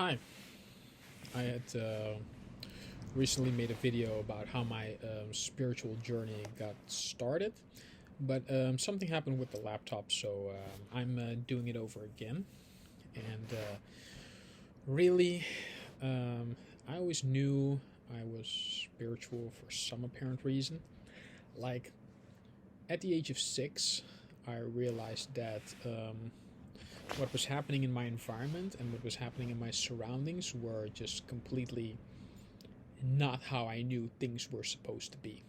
Hi, I had recently made a video about how my spiritual journey got started, but something happened with the laptop, so I'm doing it over again. And really, I always knew I was spiritual for some apparent reason. Like, at the age of 6, I realized that what was happening in my environment and what was happening in my surroundings were just completely not how I knew things were supposed to be.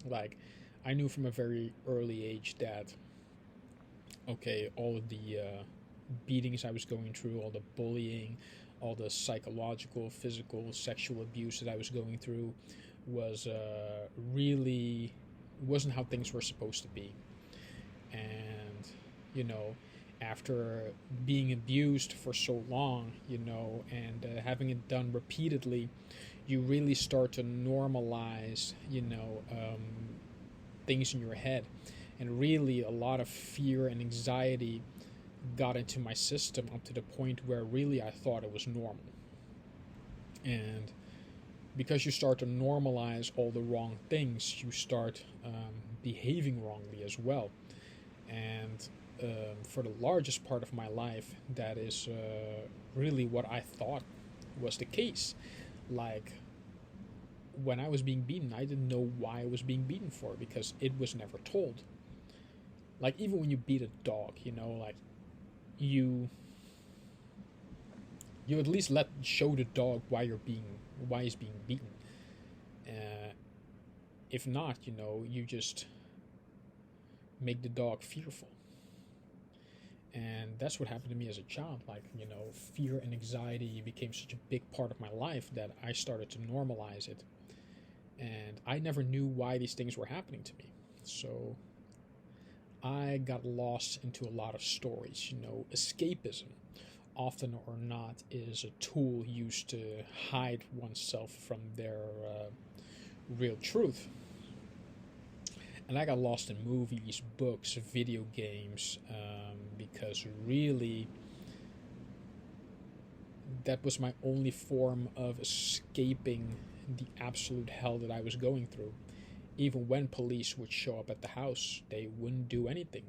Like, I knew from a very early age that, okay, all of the beatings I was going through, all the bullying, all the psychological, physical, sexual abuse that I was going through was really wasn't how things were supposed to be. And, you know, after being abused for so long, and having it done repeatedly, you really start to normalize, things in your head. And really, a lot of fear and anxiety got into my system up to the point where really I thought it was normal. And because you start to normalize all the wrong things, you start behaving wrongly as well. And for the largest part of my life, that is really what I thought was the case. Like, when I was being beaten, I didn't know why I was being beaten for because it was never told. Like, even when you beat a dog, like, you you at least let show the dog why he's being beaten. Uh, if not, you just make the dog fearful. And that's what happened to me as a child. Like, fear and anxiety became such a big part of my life that I started to normalize it. And I never knew why these things were happening to me. So I got lost into a lot of stories. Escapism, often or not, is a tool used to hide oneself from their real truth. And I got lost in movies, books, video games, because really that was my only form of escaping the absolute hell that I was going through. Even when police would show up at the house, they wouldn't do anything.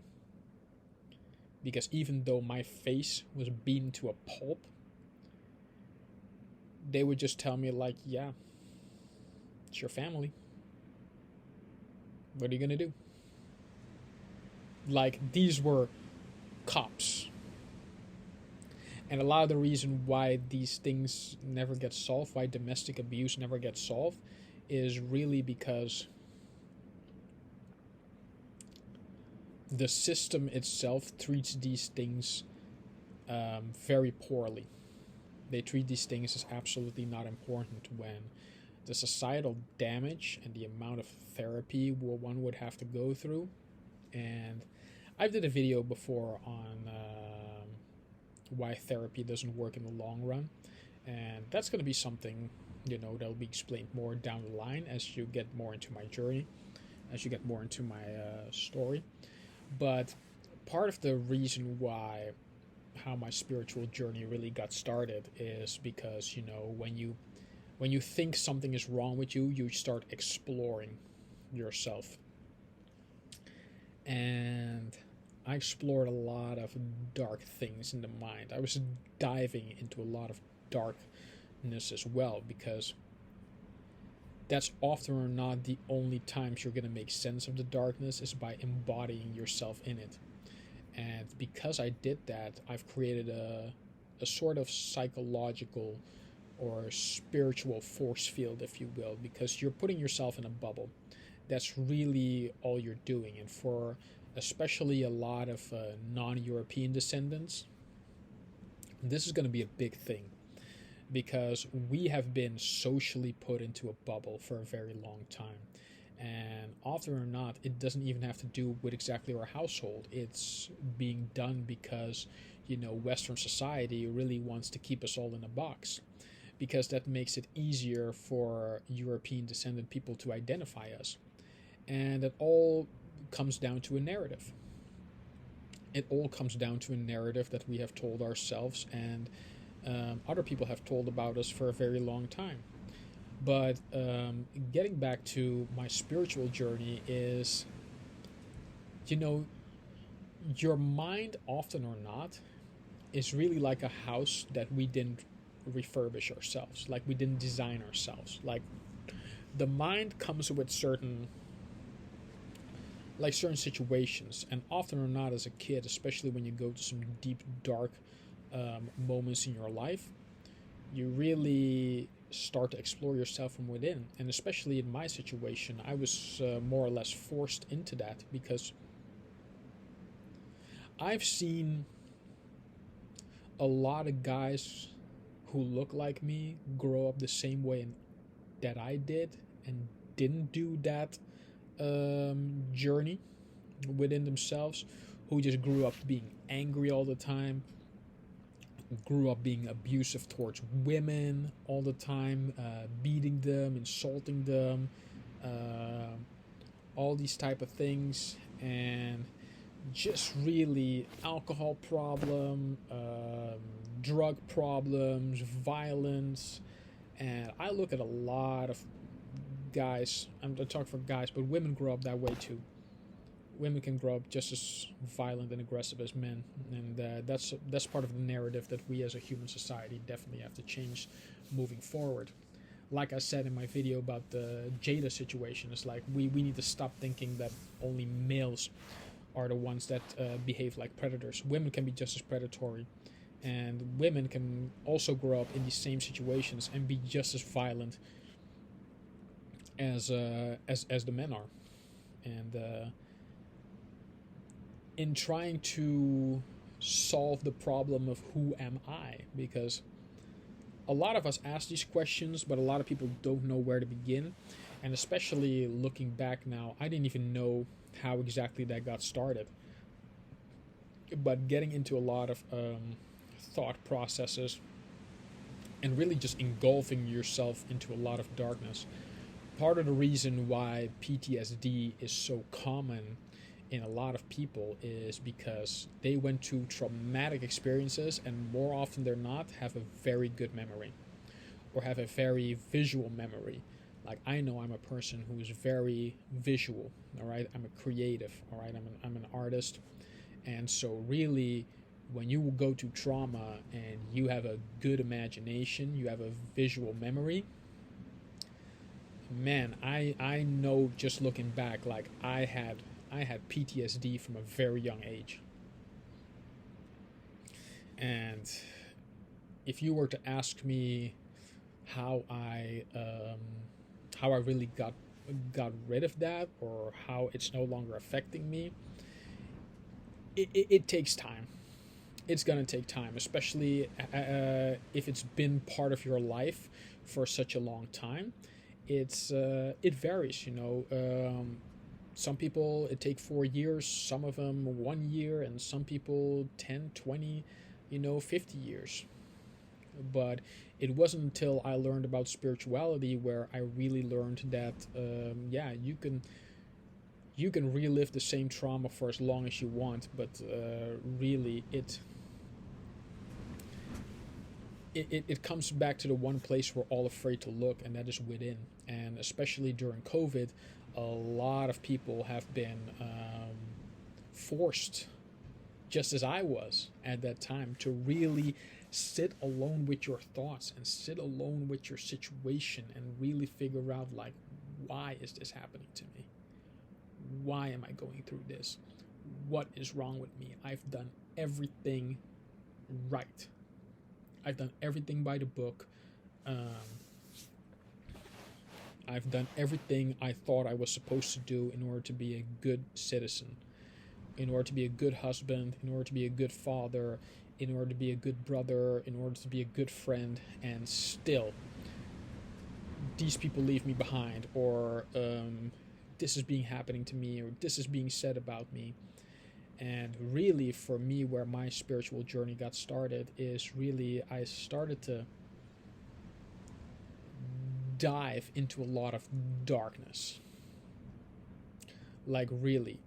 Because even though my face was beaten to a pulp, they would just tell me, like, yeah, it's your family. What are you going to do? Like, these were cops. And a lot of the reason why these things never get solved, why domestic abuse never gets solved, is really because the system itself treats these things very poorly. They treat these things as absolutely not important, when the societal damage and the amount of therapy one would have to go through. And I've did a video before on why therapy doesn't work in the long run, and that's going to be something that'll be explained more down the line as you get more into my journey, as you get more into my story. But part of the reason why how my spiritual journey really got started is because when you think something is wrong with you, you start exploring yourself. And I explored a lot of dark things in the mind. I was diving into a lot of darkness as well, because that's often or not the only times you're going to make sense of the darkness is by embodying yourself in it. And because I did that, I've created a sort of psychological or spiritual force field, if you will, because you're putting yourself in a bubble. That's really all you're doing. And for especially a lot of non-European descendants, this is going to be a big thing, because we have been socially put into a bubble for a very long time. And often or not, it doesn't even have to do with exactly our household. It's being done because, Western society really wants to keep us all in a box, because that makes it easier for European descendant people to identify us. And it all comes down to a narrative. It all comes down to a narrative that we have told ourselves, and Other people have told about us for a very long time. But getting back to my spiritual journey is, you know, your mind, often or not, is really like a house that we didn't refurbish ourselves, like we didn't design ourselves. Like the mind comes with certain situations, and often or not, as a kid, especially when you go to some deep dark moments in your life, you really start to explore yourself from within. And especially in my situation, I was more or less forced into that, because I've seen a lot of guys who look like me grow up the same way that I did, and didn't do that journey within themselves, who just grew up being angry all the time, grew up being abusive towards women all the time, beating them, insulting them, uh, all these type of things, and just really alcohol problem, drug problems, violence. And I look at a lot of guys, I'm talking for guys, but women grow up that way too. Women can grow up just as violent and aggressive as men, and that's part of the narrative that we as a human society definitely have to change moving forward. Like I said in my video about the Jada situation, it's like we need to stop thinking that only males are the ones that behave like predators. Women can be just as predatory, and women can also grow up in these same situations and be just as violent as the men are. And in trying to solve the problem of who am I, because a lot of us ask these questions, but a lot of people don't know where to begin. And especially looking back now, I didn't even know how exactly that got started. But getting into a lot of thought processes, and really just engulfing yourself into a lot of darkness. Part of the reason why PTSD is so common in a lot of people is because they went through traumatic experiences, and more often than not have a very good memory, or have a very visual memory. Like, I know I'm a person who is very visual, all right? I'm a creative, all right? I'm an artist. And so really, when you go to trauma and you have a good imagination, you have a visual memory, man, I know, just looking back, like I had PTSD from a very young age. And if you were to ask me how I really got rid of that, or how it's no longer affecting me, it takes time. It's gonna take time, especially if it's been part of your life for such a long time. It varies, some people it take 4 years, some of them 1 year, and some people 10, 20, 50 years. But it wasn't until I learned about spirituality where I really learned that yeah, you can relive the same trauma for as long as you want, but really it comes back to the one place we're all afraid to look, and that is within. And especially during COVID, a lot of people have been forced, just as I was at that time, to really sit alone with your thoughts and sit alone with your situation and really figure out, like, why is this happening to me? Why am I going through this? What is wrong with me? I've done everything right. I've done everything by the book. I've done everything I thought I was supposed to do in order to be a good citizen, in order to be a good husband, in order to be a good father, in order to be a good brother, in order to be a good friend, and still, these people leave me behind, or this is being happening to me, or this is being said about me. And really, for me, where my spiritual journey got started is really, I started to dive into a lot of darkness. Like, really.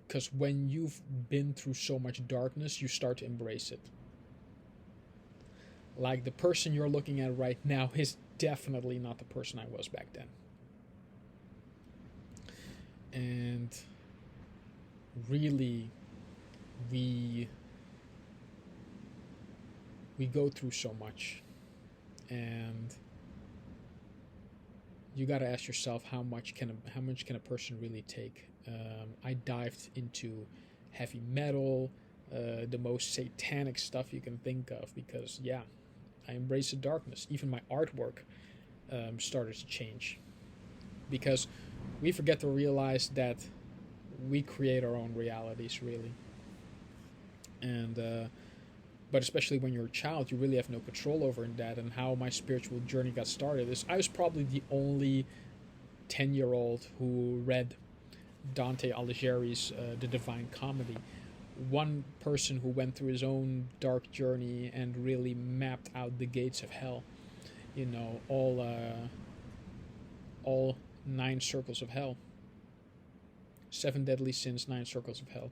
Because when you've been through so much darkness, you start to embrace it. Like the person you're looking at right now is definitely not the person I was back then. And really, we go through so much, and you got to ask yourself how much can a person really take. I dived into heavy metal, the most satanic stuff you can think of, because yeah, I embrace the darkness. Even my artwork started to change, because we forget to realize that we create our own realities, really. And but especially when you're a child, you really have no control over that. And how my spiritual journey got started is I was probably the only 10-year-old who read Dante Alighieri's The Divine Comedy. One person who went through his own dark journey and really mapped out the gates of hell. You know, all 9 circles of hell. 7 deadly sins, 9 circles of hell.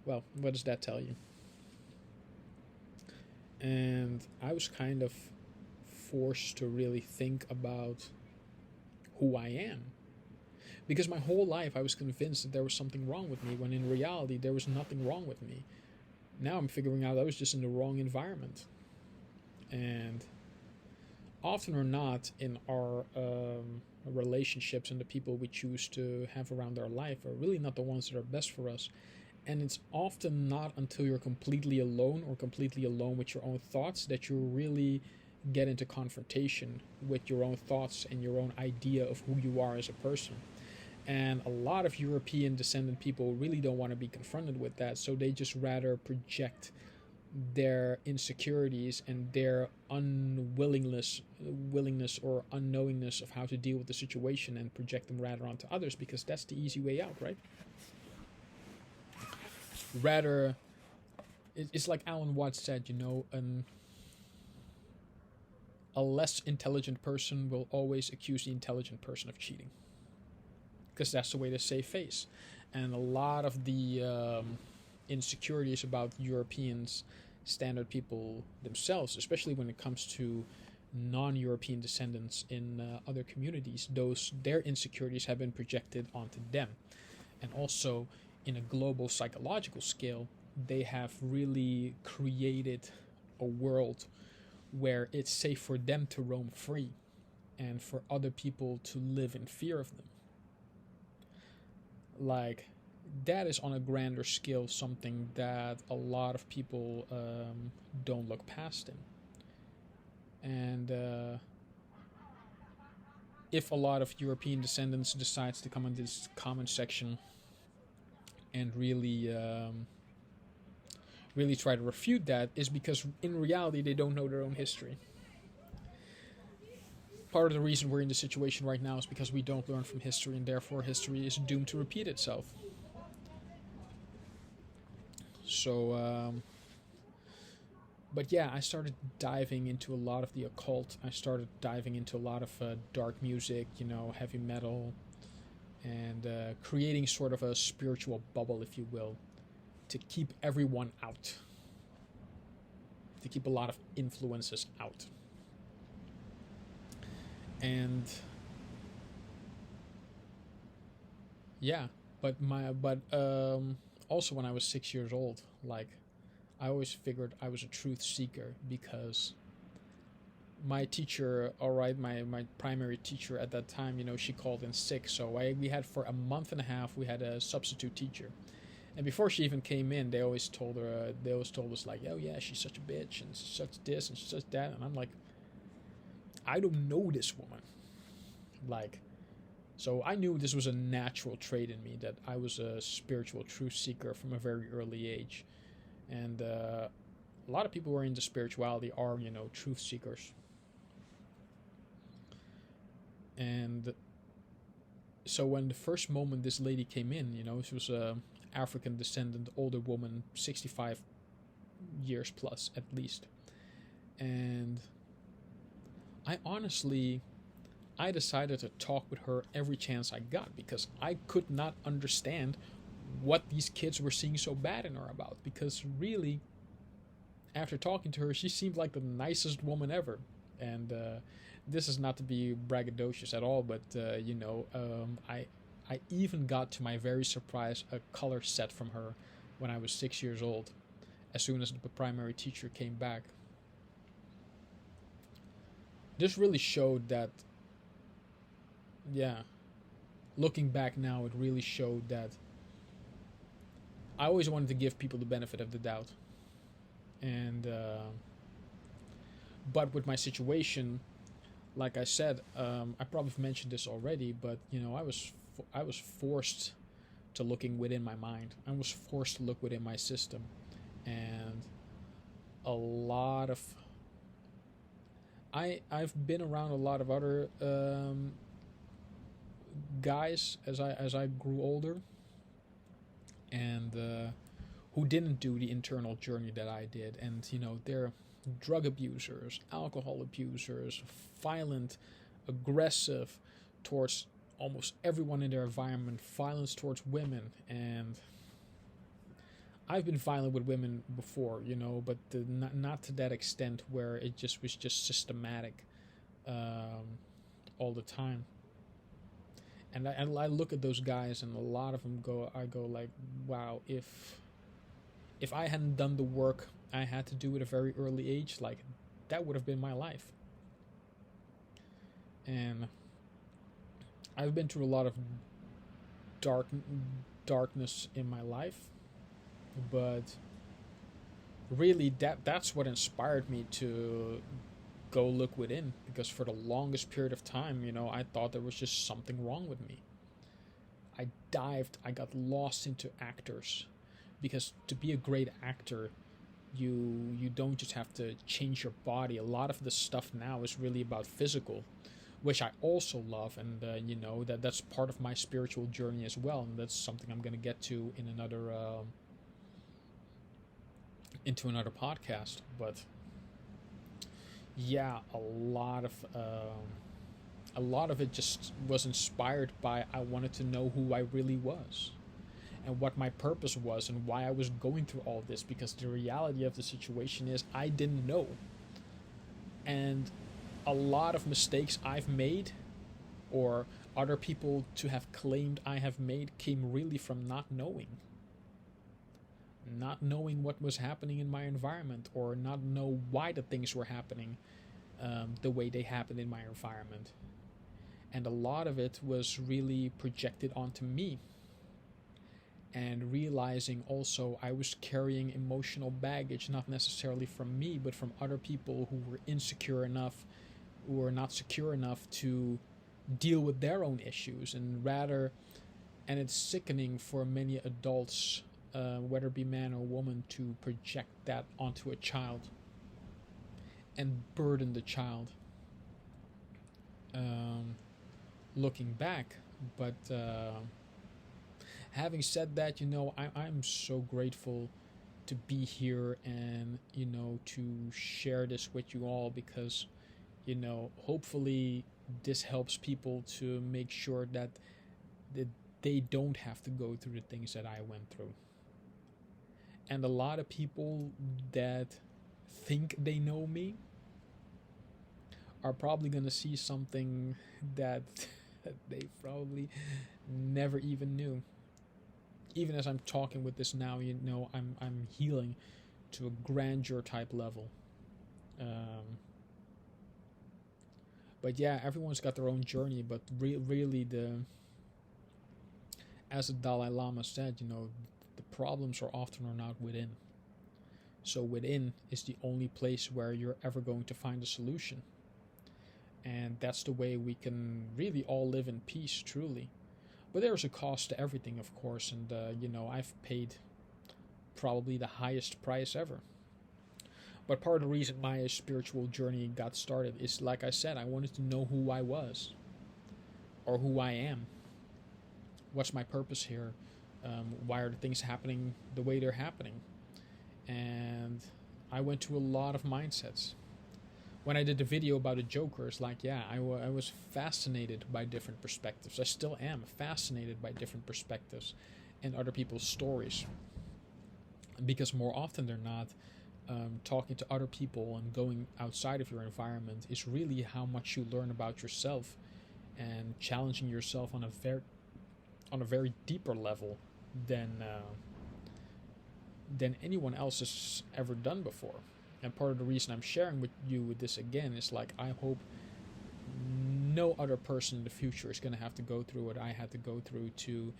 Well, what does that tell you? And I was kind of forced to really think about who I am. Because my whole life I was convinced that there was something wrong with me, when in reality there was nothing wrong with me. Now I'm figuring out I was just in the wrong environment. And often or not, in our relationships and the people we choose to have around our life are really not the ones that are best for us. And it's often not until you're completely alone, or completely alone with your own thoughts, that you really get into confrontation with your own thoughts and your own idea of who you are as a person. And a lot of European descendant people really don't want to be confronted with that, so they just rather project their insecurities and their willingness or unknowingness of how to deal with the situation, and project them rather onto others, because that's the easy way out, right? Rather, it's like Alan Watts said, you know, a less intelligent person will always accuse the intelligent person of cheating, because that's the way to save face. And a lot of the insecurities about Europeans, standard people themselves, especially when it comes to non-European descendants in other communities, their insecurities have been projected onto them. And also, in a global psychological scale, they have really created a world where it's safe for them to roam free, and for other people to live in fear of them. Like, that is on a grander scale something that a lot of people don't look past in. And if a lot of European descendants decides to come in this comment section and really try to refute that, is because in reality they don't know their own history. Part of the reason we're in this situation right now is because we don't learn from history, and therefore history is doomed to repeat itself. So, but yeah, I started diving into a lot of the occult. I started diving into a lot of dark music, you know, heavy metal, and creating sort of a spiritual bubble, if you will, to keep everyone out, to keep a lot of influences out. And yeah, but also when I was 6 years old, like, I always figured I was a truth seeker, because my teacher, my primary teacher at that time, you know, she called in sick, so we had, for a month and a half, we had a substitute teacher. And before she even came in, they always told us, like, oh yeah, she's such a bitch, and she's such this, and she's such that. And I'm like, I don't know this woman. Like, so I knew this was a natural trait in me, that I was a spiritual truth seeker from a very early age. And a lot of people who are into spirituality are, you know, truth seekers. And so when the first moment this lady came in, you know, she was a African descendant, older woman, 65 years plus at least. And I decided to talk with her every chance I got, because I could not understand what these kids were seeing so bad in her about. Because really, after talking to her, she seemed like the nicest woman ever. And this is not to be braggadocious at all, but I even got, to my very surprise, a color set from her when I was 6 years old, as soon as the primary teacher came back. This really showed that, yeah, looking back now, it really showed that I always wanted to give people the benefit of the doubt. And, but with my situation, like I said, I probably mentioned this already, but, I was forced to looking within my mind. I was forced to look within my system. And a lot of I've been around a lot of other guys as I grew older, and who didn't do the internal journey that I did, and they're drug abusers, alcohol abusers, violent, aggressive towards almost everyone in their environment, violence towards women. And I've been violent with women before, but not to that extent where it just was just systematic all the time. And I look at those guys, and a lot of them I go like, wow, if I hadn't done the work I had to do at a very early age, like, that would have been my life. And I've been through a lot of darkness in my life, but really that's what inspired me to go look within, because for the longest period of time, I thought there was just something wrong with me. I got lost into actors, because to be a great actor, you don't just have to change your body. A lot of the stuff now is really about physical, which I also love, and that's part of my spiritual journey as well, and that's something I'm going to get to in into another podcast. But yeah, a lot of it just was inspired by, I wanted to know who I really was, and what my purpose was, and why I was going through all this, because the reality of the situation is I didn't know. And a lot of mistakes I've made, or other people to have claimed I have made, came really from not knowing what was happening in my environment, or not know why the things were happening the way they happened in my environment. And a lot of it was really projected onto me, and realizing also I was carrying emotional baggage, not necessarily from me, but from other people who were insecure enough, who were not secure enough to deal with their own issues. And it's sickening for many adults, whether it be man or woman, to project that onto a child and burden the child. Looking back, but having said that, I'm so grateful to be here, and to share this with you all, because hopefully this helps people to make sure that they don't have to go through the things that I went through. And a lot of people that think they know me are probably going to see something that they probably never even knew. Even as I'm talking with this now, I'm healing to a grandeur type level. But yeah, everyone's got their own journey, but really as the Dalai Lama said, the problems are often or not within. So within is the only place where you're ever going to find a solution. And that's the way we can really all live in peace, truly. But there's a cost to everything, of course, and I've paid probably the highest price ever. But part of the reason my spiritual journey got started is, like I said, I wanted to know who I was, or who I am. What's my purpose here? Why are the things happening the way they're happening? And I went to a lot of mindsets. When I did the video about the Jokers, I was fascinated by different perspectives. I still am fascinated by different perspectives and other people's stories. Because more often than not, talking to other people and going outside of your environment is really how much you learn about yourself, and challenging yourself on a very deeper level than anyone else has ever done before. And part of the reason I'm sharing with you with this again is like, I hope no other person in the future is going to have to go through what I had to go through to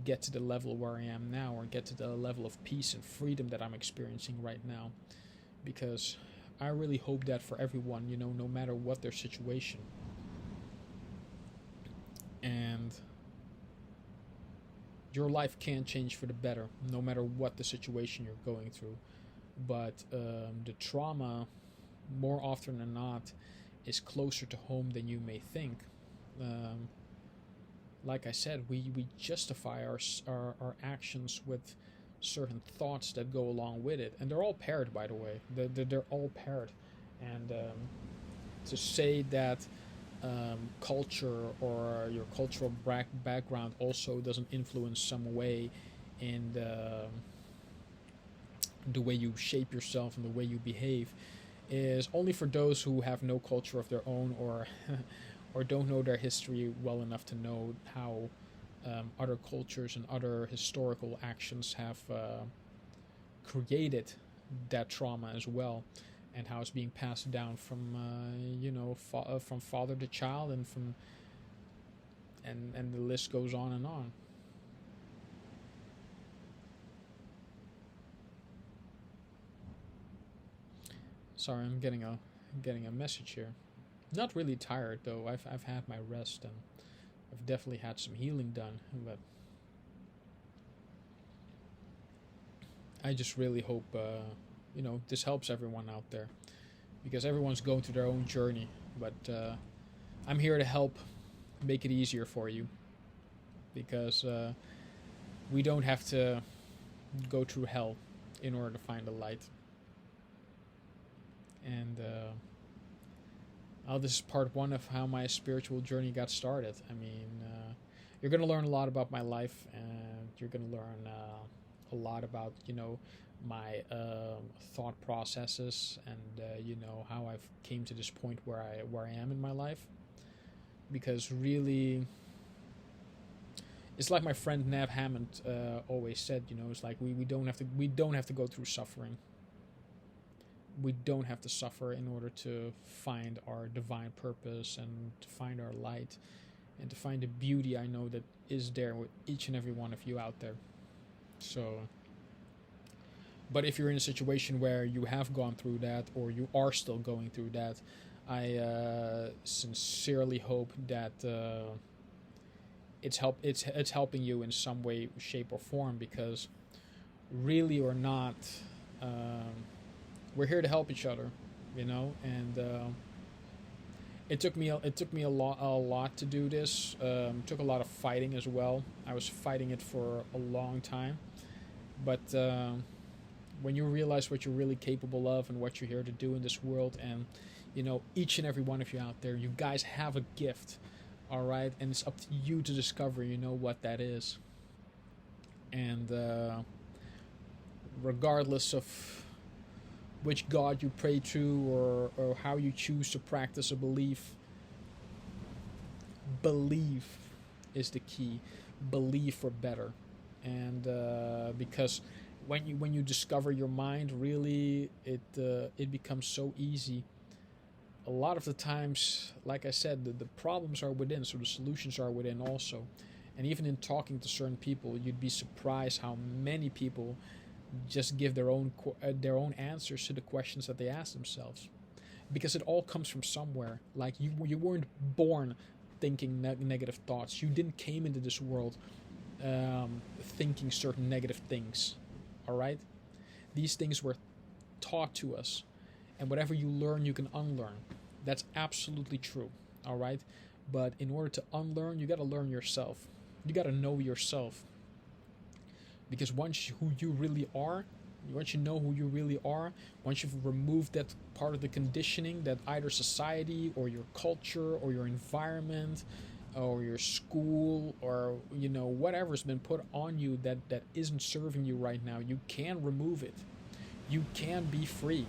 get to the level where I am now, or get to the level of peace and freedom that I'm experiencing right now. Because I really hope that for everyone, no matter what their situation. And your life can change for the better, no matter what the situation you're going through. But the trauma, more often than not, is closer to home than you may think. Like I said, we justify our actions with certain thoughts that go along with it. And they're all paired, by the way. They're all paired. And to say that culture or your cultural background also doesn't influence some way in the way you shape yourself and the way you behave is only for those who have no culture of their own, or or don't know their history well enough to know how other cultures and other historical actions have created that trauma as well, and how it's being passed down from from father to child, and and the list goes on and on. Sorry, I'm getting a message here. Not really tired though. I've had my rest, and I've definitely had some healing done, but I just really hope this helps everyone out there, because everyone's going through their own journey. But I'm here to help make it easier for you, because we don't have to go through hell in order to find the light. And this is part one of how my spiritual journey got started. I mean, you're going to learn a lot about my life, and you're going to learn a lot about my thought processes, and how I've came to this point where I am in my life. Because really, it's like my friend Nav Hammond always said. It's like we don't have to go through suffering. We don't have to suffer in order to find our divine purpose, and to find our light, and to find the beauty I know that is there with each and every one of you out there. So, but if you're in a situation where you have gone through that, or you are still going through that, I sincerely hope that it's helping you in some way, shape, or form. Because really or not, we're here to help each other, and it took me a lot to do this. Took a lot of fighting as well. I was fighting it for a long time, but when you realize what you're really capable of and what you're here to do in this world, and each and every one of you out there, you guys have a gift, all right, and it's up to you to discover what that is. And regardless of which God you pray to, or how you choose to practice a belief, believe is the key. Believe for better. And because when you discover your mind, really it becomes so easy. A lot of the times, like I said, the problems are within, so the solutions are within also. And even in talking to certain people, you'd be surprised how many people just give their own answers to the questions that they ask themselves, because it all comes from somewhere. Like you weren't born thinking negative thoughts. You didn't came into this world thinking certain negative things. All right, these things were taught to us, and whatever you learn, you can unlearn. That's absolutely true. All right, but in order to unlearn, you got to learn yourself. You got to know yourself. Because once you know who you really are, once you've removed that part of the conditioning that either society or your culture or your environment or your school or whatever's been put on you that isn't serving you right now, you can remove it. You can be free,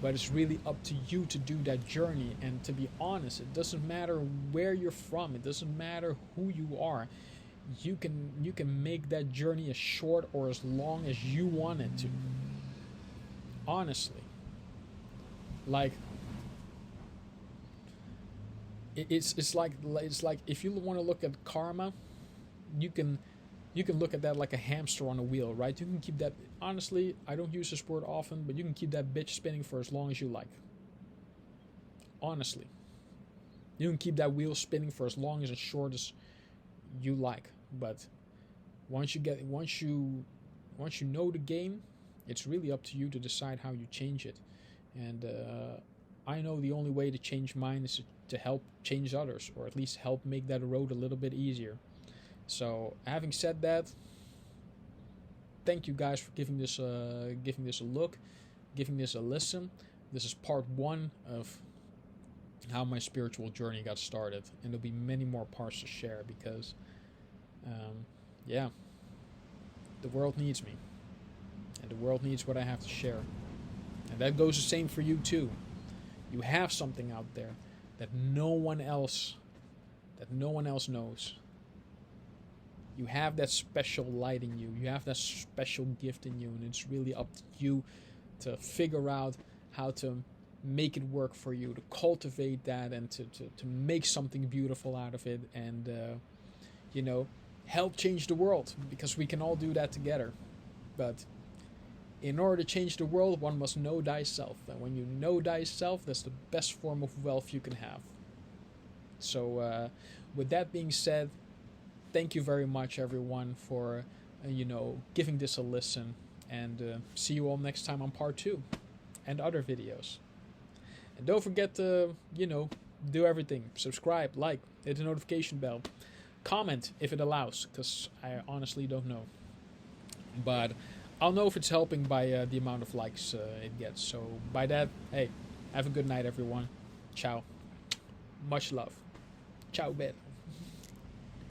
but it's really up to you to do that journey. And to be honest, it doesn't matter where you're from, it doesn't matter who you are. You can make that journey as short or as long as you want it to. Honestly, like it's like if you want to look at karma, you can look at that like a hamster on a wheel, right? You can keep that, honestly, I don't use this word often, but you can keep that bitch spinning for as long as you like. Honestly, you can keep that wheel spinning for as long as short as you like. But once you know the game, it's really up to you to decide how you change it. And I know the only way to change mine is to help change others, or at least help make that road a little bit easier. So, having said that, thank you guys for giving this a look, giving this a listen. This is part 1 of how my spiritual journey got started, and there'll be many more parts to share because, yeah, the world needs me, and the world needs what I have to share, and that goes the same for you too. You have something out there that no one else knows. You have that special light in you. You have that special gift in you, and it's really up to you to figure out how to make it work for you, to cultivate that, and to make something beautiful out of it, and help change the world, because we can all do that together. But in order to change the world, one must know thyself, and when you know thyself, that's the best form of wealth you can have. So with that being said, thank you very much, everyone, for giving this a listen, and see you all next time on part 2 and other videos. And don't forget to do everything: subscribe, like, hit the notification bell, comment if it allows, because I honestly don't know, but I'll know if it's helping by the amount of likes it gets. So by that, hey, have a good night, everyone. Ciao. Much love. Ciao, bet.